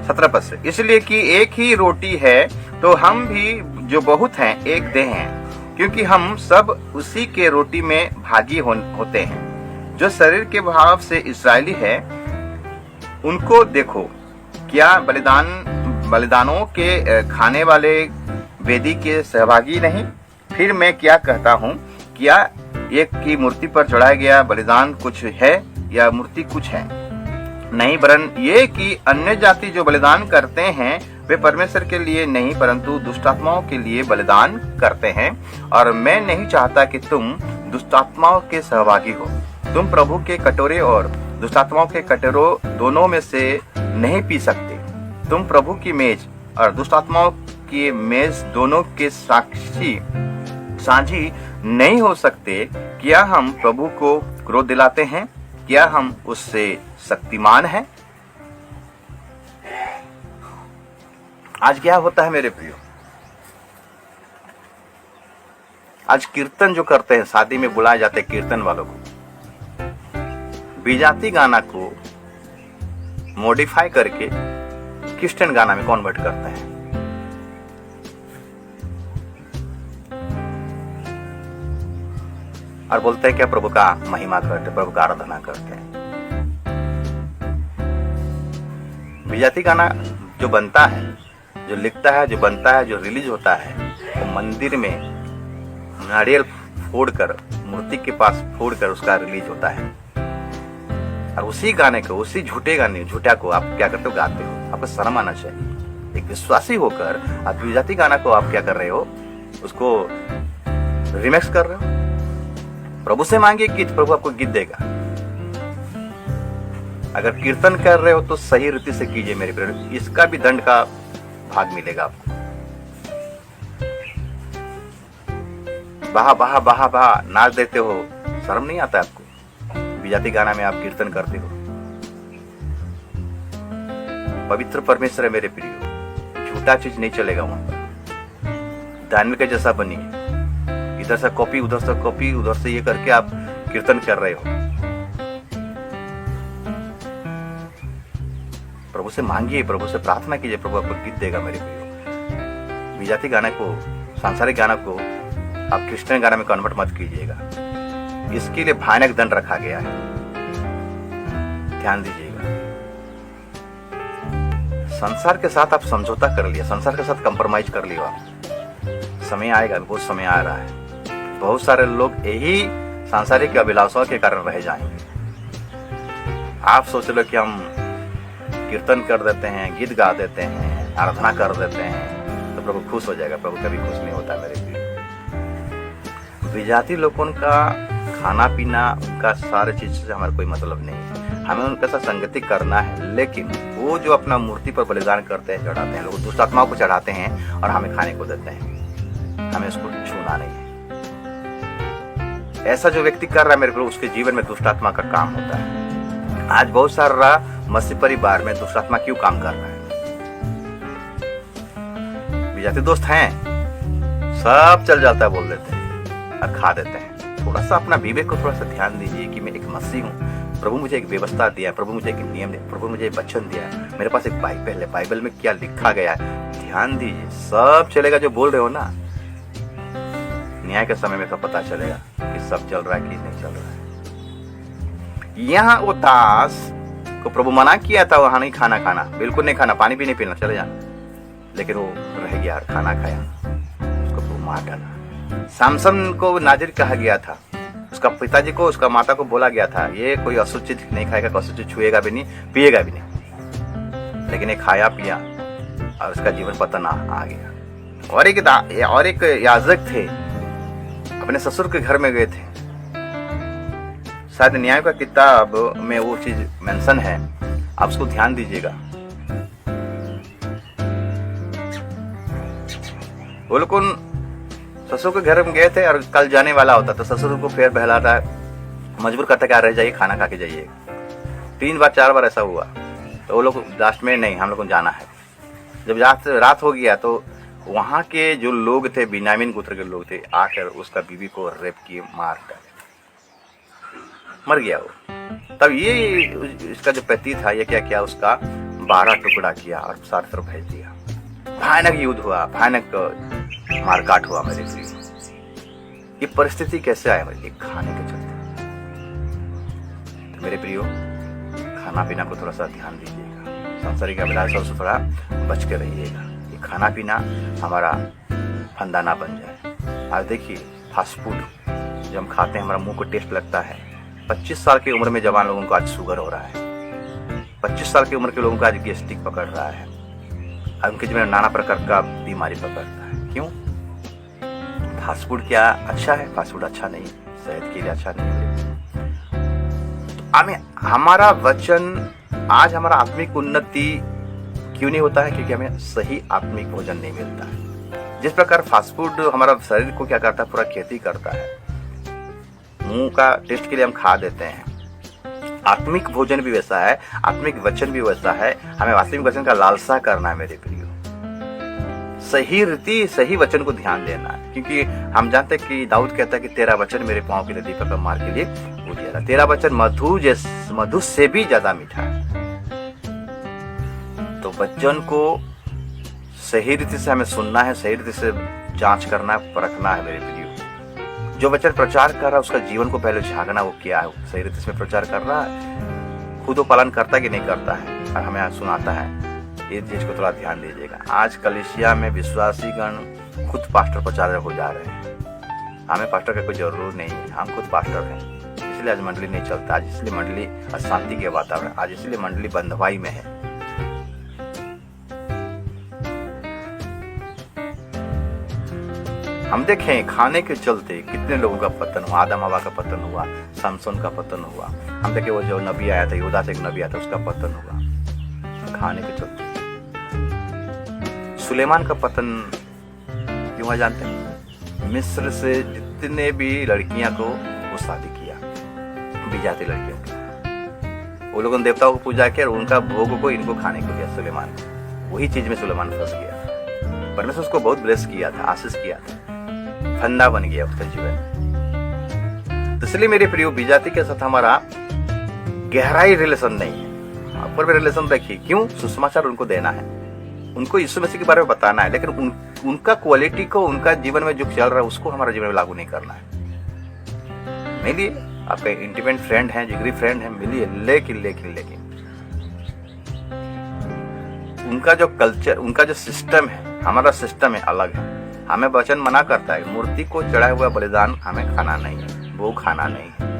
17 पद से, इसलिए कि एक ही रोटी है तो हम भी जो बहुत हैं एक देह हैं, क्योंकि हम सब उसी के रोटी में भागी होते हैं। जो शरीर के भाव से इस्राएली है उनको देखो, क्या बलिदानों के खाने वाले वेदी के सहभागी नहीं? फिर मैं क्या कहता हूँ, क्या एक की मूर्ति पर चढ़ाया गया बलिदान कुछ है या मूर्ति कुछ है? नहीं, वरन ये कि अन्य जाति जो बलिदान करते हैं वे परमेश्वर के लिए नहीं परंतु दुष्टात्माओं के लिए बलिदान करते हैं, और मैं नहीं चाहता कि तुम दुष्टात्माओं के सहभागी हो। तुम प्रभु के कटोरे और दुष्टात्माओं के कटोरे दोनों में से नहीं पी सकते। तुम प्रभु की मेज और दुष्टात्माओं की मेज दोनों के साझी नहीं हो सकते। क्या हम प्रभु को क्रोध दिलाते हैं? क्या हम उससे शक्तिमान हैं? आज क्या होता है मेरे प्रियो, आज कीर्तन जो करते हैं, शादी में बुलाए जाते हैं कीर्तन वालों को, विजाती गाना को मॉडिफाई करके क्रिश्चियन गाना में कन्वर्ट करते हैं। और बोलते हैं क्या प्रभु का महिमा करते, प्रभु का आराधना करते हैं। विजाती गाना जो बनता है, जो लिखता है, जो बनता है, जो रिलीज होता है, वो मंदिर में नारियल फोड़कर, मूर्ति के पास फोड़कर उसका रिलीज होता है। और उसी गाने को, उसी झूठा को आप क्या करते हो, गाते हो। आपको शर्म आना चाहिए। एक विश्वासी होकर आप विजाती गाना को आप क्या कर रहे हो, उसको रिमिक्स कर रहे हो। प्रभु से मांगिए गीत, प्रभु आपको गीत देगा। अगर कीर्तन कर रहे हो तो सही रीति से कीजिए मेरे प्रिय, इसका भी दंड का भाग मिलेगा आपको। बाहा बाहा बाहा बाहा नाच देते हो, शर्म नहीं आता आपको? विजाती गाना में आप कीर्तन करते हो। पवित्र परमेश्वर है मेरे प्रियो, झूठा चीज नहीं चलेगा वहां पर। दानियल के जैसा बनिए, इधर से कॉपी उधर से कॉपी, उधर से ये करके आप कीर्तन कर रहे हो। प्रभु से मांगिए, प्रभु से प्रार्थना कीजिए, प्रभु आपको गीत देगा मेरे प्रियो। विजाती गाने को, सांसारिक गाना को आप क्रिश्चियन गाना में कन्वर्ट मत कीजिएगा। इसके लिए भयानक दंड रखा गया है, ध्यान दीजिएगा। संसार के साथ आप समझौता कर लिया, संसार के साथ कंप्रोमाइज कर लिया आप। समय आएगा, बहुत समय आ रहा है, बहुत सारे लोग यही सांसारिक अभिलाषाओं के कारण रह जाएंगे। आप सोच लो कि हम कीर्तन कर देते हैं, गीत गा देते हैं, आराधना कर देते हैं तो प्रभु खुश हो जाएगा। प्रभु कभी खुश नहीं होता मेरे प्रिय। विजाती लोगों का खाना पीना, उनका सारे चीज से हमारा कोई मतलब नहीं है। हमें उनके साथ संगति करना है, लेकिन वो जो अपना मूर्ति पर बलिदान करते हैं, चढ़ाते हैं, लोग दुष्ट आत्माओं को चढ़ाते हैं और हमें खाने को देते हैं, हमें उसको छूना नहीं है। ऐसा जो व्यक्ति कर रहा है मेरे को, उसके जीवन में दुष्ट आत्मा का काम होता है। आज बहुत सारा मसीह परिवार में दुष्ट आत्मा क्यों काम कर रहा है? विजाती दोस्त हैं, सब चल जाता है, बोल देते हैं और खा देते हैं। थोड़ा सा अपना विवेक को थोड़ा सा ध्यान दीजिए कि मैं एक मसीह हूँ, प्रभु मुझे एक व्यवस्था दिया है, प्रभु मुझे एक नियम दिया, प्रभु मुझे एक वचन दिया है, मेरे पास एक बाइबल है, बाइबल में क्या लिखा गया है, ध्यान दीजिए। सब चलेगा जो बोल रहे हो ना, न्याय के समय में तो पता चलेगा कि सब चल रहा है कि नहीं चल रहा है। यहाँ वो दास को प्रभु मना किया था, वहां नहीं खाना खाना, बिल्कुल नहीं खाना, पानी भी नहीं पीना, चले जाना, लेकिन वो रह गया और खाना खाया, उसको प्रभु मार डाला। सामसन को नाजिर कहा गया था, उसका पिताजी को, उसका माता को बोला गया था ये कोई अशुद्ध चीज नहीं खाएगा, अशुद्ध चीज छुएगा भी नहीं, पिएगा भी नहीं, लेकिन ये खाया पिया और उसका जीवन पतन आ गया। और एक याजक थे, अपने ससुर के घर में गए थे, शायद न्याय का किताब में वो चीज मेंशन है, आप उसको ध्यान दीजिएगा। वो लोग ससुर के घर में गए थे और कल जाने वाला होता, तो ससुर को फिर बहलाता, मजबूर करता क्या, रह जाइए, खाना खा के जाइए। 3 बार 4 बार ऐसा हुआ, तो वो लोग लास्ट में नहीं, हम लोग को जाना है। जब रात हो गया तो वहां के जो लोग थे, बिन्यामीन गोत्र के लोग थे, आकर उसका बीवी को रेप किए, मार डाले, मर गया वो। तब ये इसका जो पति था, ये क्या किया, उसका 12 टुकड़ा किया और सारी तरफ भेज दिया। भयानक युद्ध हुआ, भयानक मारकाट हुआ मेरे प्रिय। ये परिस्थिति कैसे आया? एक खाने के चलते। तो मेरे प्रियो, खाना पीना को थोड़ा सा ध्यान दीजिएगा, सांसारिक अभिलाषाओं से थोड़ा बच के रहिएगा। ये खाना पीना हमारा फंदा ना बन जाए। आज देखिए, फास्ट फूड जब हम खाते हैं, हमारा मुंह को टेस्ट लगता है। 25 साल की उम्र में जवान लोगों को आज शुगर हो रहा है, 25 साल की उम्र के लोगों को आज गैस्ट्रिक पकड़ रहा है। उनके जीवन में नाना प्रकार का बीमारी पकड़ता है। क्यों? फास्ट फूड क्या अच्छा है? फास्ट फूड अच्छा नहीं, सेहत के लिए अच्छा नहीं है। हमें हमारा वचन, आज हमारा आत्मिक उन्नति क्यों नहीं होता है? क्योंकि हमें सही आत्मिक भोजन नहीं मिलता है। जिस प्रकार फास्ट फूड हमारा शरीर को क्या करता है, पूरा खेती करता है, मुंह का टेस्ट के लिए हम खा देते हैं। आत्मिक भोजन भी वैसा है, आत्मिक वचन भी वैसा है। हमें आत्मिक वचन का लालसा करना है मेरे प्रियो, सही रीति सही वचन को ध्यान देना है। क्योंकि हम जानते हैं कि दाऊद कहता है कि तेरा वचन मेरे पांव के लिए दीपक और मार्ग के लिए उजियारा। तेरा वचन मधु से भी ज्यादा मीठा है। तो वचन को सही रीति से हमें सुनना है, सही रीति से जांच करना है, परखना है मेरे प्रियो। जो वचन प्रचार कर रहा है उसका जीवन को पहले झांकना, वो क्या है, सही रीति से प्रचार कर रहा है, खुद वो पालन करता है कि नहीं करता है, और हमें सुनाता है। ये चीज को थोड़ा ध्यान दीजिएगा। आज कलीसिया में विश्वासी गण खुद पास्टर प्रचारक हो जा रहे हैं। हमें पास्टर का कोई जरूरत नहीं है, हम खुद पास्टर हैं। इसलिए आज मंडली नहीं चलता, आज इसलिए मंडली अशांति के वातावरण, आज इसलिए मंडली बंधवाई में है। हम देखें खाने के चलते कितने लोगों का पतन हुआ। आदम हवा का पतन हुआ, समसन का पतन हुआ। हम देखे वो जो नबी आया था, यहूदा से एक नबी आया था, उसका पतन हुआ खाने के चलते। सुलेमान का पतन क्यों हुआ जानते हैं? मिस्र से जितने भी लड़कियां को वो शादी किया, विजाती लड़कियों की, वो लोगों ने देवताओं को पूजा किया और उनका भोग को इनको खाने को दिया सुलेमान को। वही चीज में सुलेमान फंस गया। परमेश्वर उसको बहुत ब्लेस किया था, आशीष किया था, फंदा बन गया उसका जीवन। तो इसलिए मेरे प्रियो, विजाति के साथ हमारा गहराई रिलेशन नहीं है। ऊपर भी रिलेशन रखिए। क्यों? सुसमाचार उनको देना है, उनको यीशु मसीह के बारे में बताना है, लेकिन उनका क्वालिटी को, उनका जीवन में जो चल रहा है उसको हमारे जीवन में लागू नहीं करना है। मिलिए, आपका इंटीमेट फ्रेंड है, जिगरी फ्रेंड है, मिलिए, लेकिन उनका जो कल्चर, उनका जो सिस्टम है, हमारा सिस्टम है अलग है। हमें वचन मना करता है, मूर्ति को चढ़ा हुआ बलिदान हमें खाना नहीं है, वो खाना नहीं है।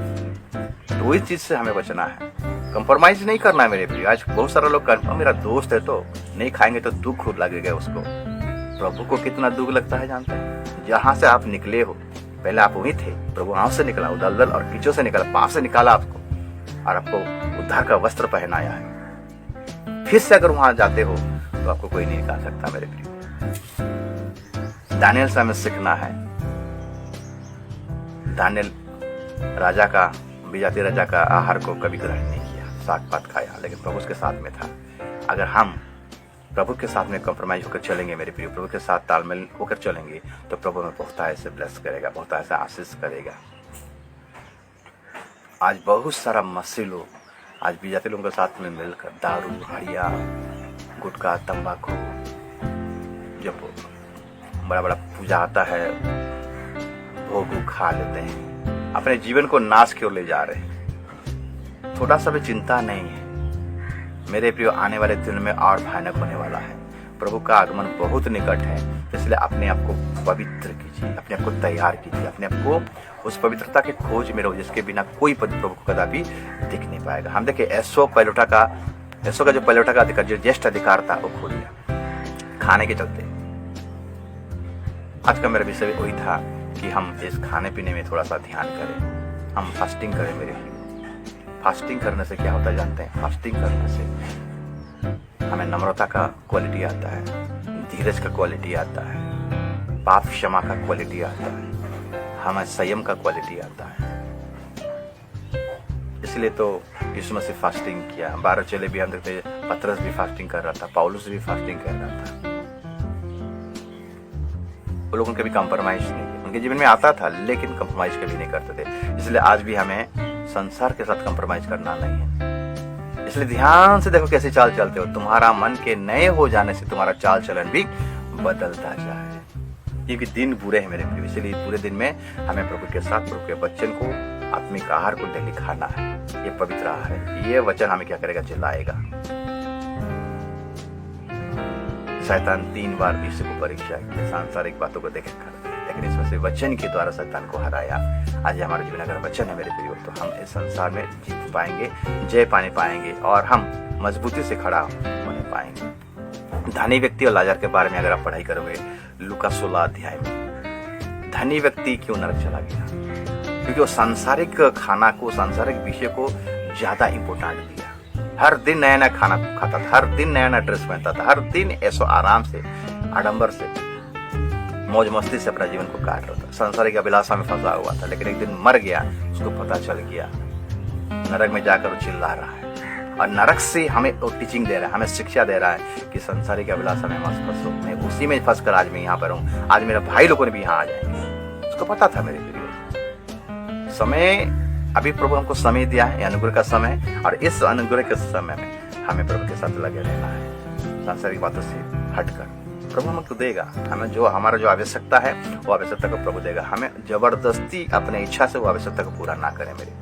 तो वही चीज से हमें बचना है, कंप्रोमाइज नहीं करना है मेरे प्रिय। आज बहुत सारा लोग मेरा दोस्त है तो नहीं खाएंगे तो दुख लगेगा उसको। प्रभु को कितना दुख लगता है जानते हैं? जहां से आप निकले हो, पहले आप वहीं थे, प्रभु वहां से निकला, दलदल और कीचों से निकला, पाप से निकाला आपको और आपको उद्धार का वस्त्र पहनाया है। फिर से अगर वहां जाते हो तो आपको कोई नहीं निकाल सकता मेरे प्रिय। दानियल से हमें सीखना है। दानियल राजा का, विजाती राजा का आहार को कभी ग्रहण नहीं किया, साग पात खाया, लेकिन प्रभु उसके साथ में था। अगर हम प्रभु के साथ में कॉम्प्रोमाइज होकर चलेंगे मेरे प्रिय, प्रभु के साथ तालमेल होकर चलेंगे तो प्रभु हमें बहुत ऐसे ब्लेस करेगा, बहुत ऐसा आशीष करेगा। आज बहुत सारा मसीह लोग आज विजाती लोगों के साथ में मिलकर दारू, हड़िया, गुटखा, तंबाकू, जब बड़ा बड़ा पूजा आता है भोग खा लेते हैं, अपने जीवन को नाश की ओर ले जा रहे हैं। थोड़ा सा भी चिंता नहीं है मेरे प्रिय, आने वाले दिन में और भयानक होने वाला है। प्रभु का आगमन बहुत निकट है, इसलिए अपने आप को पवित्र कीजिए, अपने आप को तैयार कीजिए, अपने आप को उस पवित्रता के खोज में रहो जिसके बिना कोई प्रभु को कदापि दिख नहीं पाएगा। हम देखे एसो का जो पैलोटा का अधिकार, जो ज्येष्ठ अधिकार था, वो खो दिया खाने के चलते। आज का मेरा विषय वही था कि हम इस खाने पीने में थोड़ा सा ध्यान करें, हम फास्टिंग करें मेरे लिए। फास्टिंग करने से क्या होता है जानते हैं? फास्टिंग करने से हमें नम्रता का क्वालिटी आता है, धीरज का क्वालिटी आता है, पाप क्षमा का क्वालिटी आता है, हमें संयम का क्वालिटी आता है। इसलिए तो यीशु मसीह फास्टिंग किया। 12 चेले भी हम देखते, पतरस भी फास्टिंग कर रहा था, पौलुस भी फास्टिंग कर रहा था। वो लोग कभी कंप्रोमाइज नहीं किया, उनके जीवन में आता था लेकिन कंप्रोमाइज कभी नहीं करते थे। इसलिए आज भी हमें संसार के साथ कंप्रोमाइज करना नहीं है। इसलिए ध्यान से देखो कैसे चाल चलते हो। तुम्हारा मन के नए हो जाने से तुम्हारा चाल चलन भी बदलता जाए, क्योंकि दिन बुरे हैं मेरे प्रिय। इसलिए पूरे दिन में हमें प्रभु के साथ, प्रभु के वचन को, आत्मिक आहार को डेली खाना है। ये पवित्र आहार है। ये वचन हमें क्या करेगा? जिलाएगा। शैतान 3 बार यीशु को परीक्षा की, सांसारिक बातों को देखकर, लेकिन इसमें से वचन के द्वारा शैतान को हराया। आज हमारे जीवन अगर वचन है मेरे प्रियो, तो हम इस संसार में जीत पाएंगे, जय पाने पाएंगे और हम मजबूती से खड़ा होने पाएंगे। धनी व्यक्ति और लाजर के बारे में अगर आप पढ़ाई करोगे लूका 16 अध्याय में, धनी व्यक्ति क्यों नरक चला गया? क्योंकि वो सांसारिक खाना को, सांसारिक विषय को ज्यादा इंपोर्टेंट दिया। हर दिन नया नया खाना खाता था, हर दिन नया नया ड्रेस पहनता था, हर दिन ऐसो आराम से, आडंबर से, मौज मस्ती से अपना जीवन को काट रहा था, सांसारिक अभिलाषा में फंसा हुआ था। लेकिन एक दिन मर गया, उसको पता चल गया, नरक में जाकर वो चिल्ला रहा है। और नरक से हमें वो टीचिंग दे रहा है, हमें शिक्षा दे रहा है कि संसारिक अभिलाषा में मत फंसो, मैं उसी में फंस कर आज मैं यहाँ पर हूँ, आज मेरे भाई लोगों ने भी यहाँ आ जाएंगे। उसको पता था मेरे प्रिय, समय अभी प्रभु हमको समय दिया है, अनुग्रह का समय, और इस अनुग्रह के समय में हमें प्रभु के साथ लगे रहना है, सांसारिक बातों से हटकर। प्रभु हमको देगा, हमें जो हमारा जो आवश्यकता है वो आवश्यकता को प्रभु देगा। हमें जबरदस्ती अपने इच्छा से वो आवश्यकता को पूरा ना करें मेरे।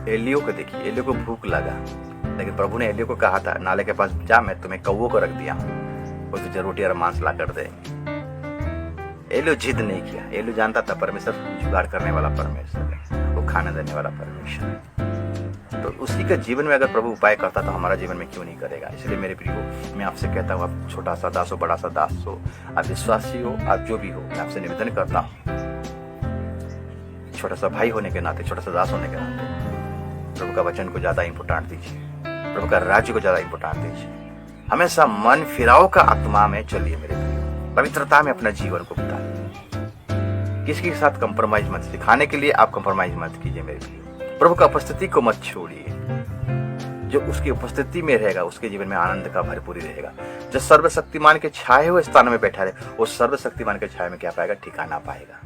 एलियो को देखिए, एलियो को भूख लगा, लेकिन प्रभु ने एलियो को कहा था नाले के पास जा, मैं तुम्हें कौवों को रख दिया हूँ, वो तुझे रोटी और मांस ला कर देंगे। एलियो जिद नहीं किया, एलियो जानता था परमेश्वर जुगाड़ करने वाला परमेश्वर है, वो खाने देने वाला परमेश्वर है। तो उसी के जीवन में अगर प्रभु उपाय करता तो हमारा जीवन में क्यों नहीं करेगा? इसलिए मेरे प्रियो, मैं आपसे कहता हूँ, आप छोटा सा दास हो, बड़ा सा दास हो, आप विश्वासी हो, आप जो भी हो, मैं आपसे निवेदन करता हूँ, छोटा सा भाई होने के नाते, छोटा सा दास होने के नाते प्रभु का वचन को ज्यादा इंपोर्टेंट दीजिए, प्रभु का राज्य को ज्यादा इंपोर्टेंट दीजिए। हमेशा मन फिराव का आत्मा में चलिए मेरे प्रियो, पवित्रता में अपना जीवन को बिताइए, किसी के साथ कंप्रोमाइज मत कीजिए, खाने के लिए आप कंप्रोमाइज मत कीजिए मेरे प्रियो। प्रभु का उपस्थिति को मत छोड़िए, जो उसकी उपस्थिति में रहेगा उसके जीवन में आनंद का भरपूरी रहेगा। जो सर्वशक्तिमान के छाए हुए स्थान में बैठा रहे, वो सर्वशक्तिमान के छाए में क्या पाएगा? ठिकाना पाएगा।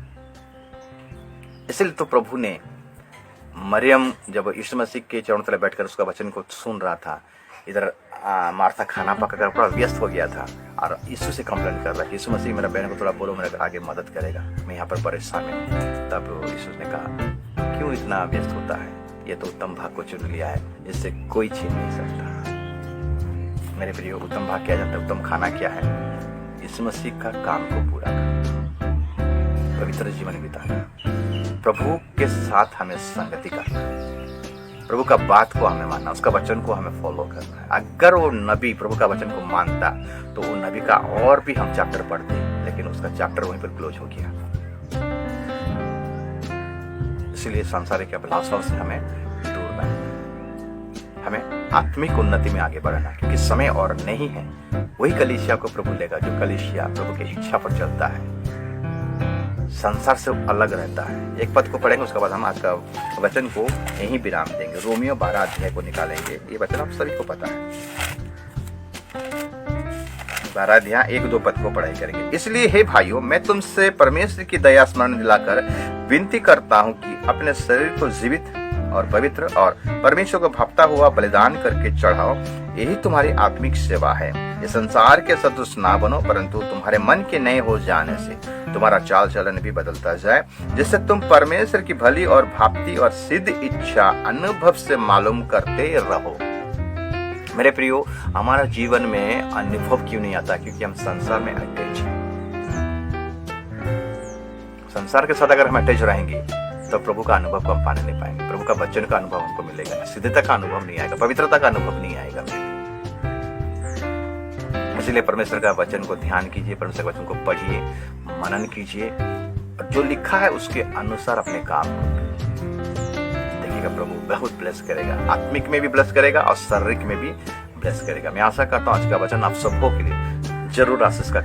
इसलिए तो प्रभु ने मरियम जब यीशु मसीह के चरणों तले बैठकर उसका वचन को सुन रहा था, इधर मार्था खाना पकाकर पूरा व्यस्त हो गया था और यीशु से कंप्लेन कर रहा है, यीशु मसीह मेरा बहन को थोड़ा बोलो, मेरे आगे मदद करेगा, मैं यहाँ पर परेशान हूँ। तब यीशु ने कहा, क्यों इतना व्यस्त होता है? ये तो उत्तम भाग को चुन लिया है, इससे कोई छीन नहीं सकता। मेरे प्रियो, उत्तम भाग क्या जानता है? उत्तम खाना क्या है? यीशु मसीह का काम को पूरा करना, पवित्र जीवन बिताना, प्रभु के साथ हमें संगति करना, प्रभु का बात को हमें मानना, उसका वचन को हमें फॉलो करना है। अगर वो नबी प्रभु का वचन को मानता तो वो नबी का और भी हम चैप्टर पढ़ते, लेकिन उसका चैप्टर वहीं पर क्लोज हो गया। इसलिए सांसारिक अभिलाषाओं से हमें दूर रहना, हमें आत्मिक उन्नति में आगे बढ़ना, क्योंकि समय और नहीं है। वही कलीसिया को प्रभु लेगा जो कलीसिया प्रभु की इच्छा पर चलता है, संसार से अलग रहता है। एक पद को पढ़ेंगे, उसके बाद हम आज का वचन को यहीं विराम देंगे। रोमियो 12 अध्याय को निकालेंगे, ये वचन आप सभी को पता है। 12 अध्याय 1-2 पद को पढ़ाई करेंगे। इसलिए हे भाइयों, मैं तुमसे परमेश्वर की दया स्मरण दिलाकर विनती करता हूँ कि अपने शरीर को जीवित और पवित्र और परमेश्वर को भापता हुआ बलिदान करके चढ़ाओ, यही तुम्हारी आत्मिक सेवा है। ये संसार के सदृश ना बनो, परंतु तुम्हारे मन के नए हो जाने से तुम्हारा चाल चलन भी बदलता जाए, जिससे तुम परमेश्वर की भली और भापती और सिद्ध इच्छा अनुभव से मालूम करते रहो। मेरे प्रियो, हमारा जीवन में अनुभव क्यों नहीं आता? क्योंकि हम संसार में अटैच हैं। संसार के साथ अगर हम अटैच रहेंगे तो प्रभु का अनुभव को हम पाने नहीं पाएंगे, प्रभु का वचन का अनुभव हमको मिलेगा, सिद्धता का अनुभव नहीं आएगा, पवित्रता का अनुभव नहीं आएगा। इसलिए परमेश्वर का वचन को ध्यान कीजिए, परमेश्वर के वचन को पढ़िए, मनन कीजिए, और जो लिखा है उसके अनुसार अपने काम को देखिएगा, प्रभु बहुत ब्लेस करेगा, आत्मिक में भी ब्लेस करेगा और शारीरिक में भी ब्लेस करेगा। मैं आशा करता हूँ आज का वचन आप सबको के लिए जरूर आशीष का